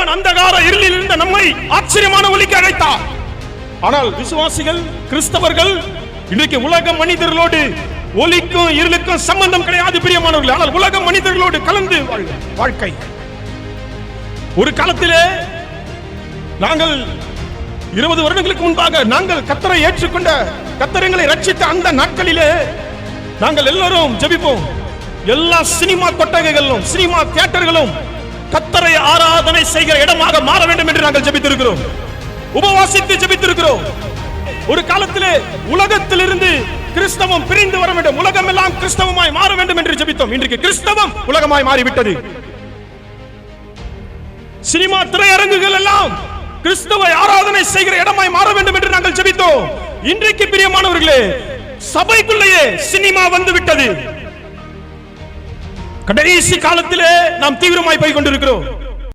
தேவன் அந்தகார இருளில் இருந்த நம்மை ஆச்சரியமான ஒளிக்கு அழைத்தார். ஆனால் விசுவாசிகள், கிறிஸ்தவர்கள் இன்றைக்கு உலக மனிதர்களோடு ஒளிக்கும் இருளுக்கும் சம்பந்தம் கிடையாது பிரியமானவர்கள். ஆனால் உலக மனிதர்களோடு கலந்து வாழ்க்கை. ஒரு காலத்திலே நாங்கள் 20 வருடங்களுக்கு முன்பாக நாங்கள் கர்த்தரை ஏற்றுக்கொண்ட, கர்த்தர் எங்களை ரட்சித்த அந்த நாட்களிலே நாங்கள் எல்லாரும் ஜெபிப்போம். எல்லா சினிமா கொட்டகைகளும் சினிமா தியேட்டர்களும் கர்த்தரை ஆராதனை செய்கிற இடமாக மாற வேண்டும் என்று நாங்கள் ஜெபித்திருக்கிறோம், உபவாசித்து ஜெபித்திருக்கிறோம். ஒரு காலத்திலே உலகத்திலிருந்து கிறிஸ்தவம் பிரிந்து வர வேண்டும், உலகம் எல்லாம் கிறிஸ்தவமாய் மாற வேண்டும் என்று ஜெபித்தோம். இன்றைக்கு கிறிஸ்தவம் உலகமாய் மாறிவிட்டது. சினிமா திரையரங்குகள் எல்லாம் கிறிஸ்தவ ஆராதனை செய்கிற இடமாய் மாற வேண்டும் என்று நாங்கள் ஜெபித்தோம். இன்றைக்கு பிரியமானவர்களே, சபைக்குள்ளேயே சினிமா வந்து விட்டது. கடைசி காலத்திலே நாம் தீவிரமாய் போய் கொண்டிருக்கிறோம்.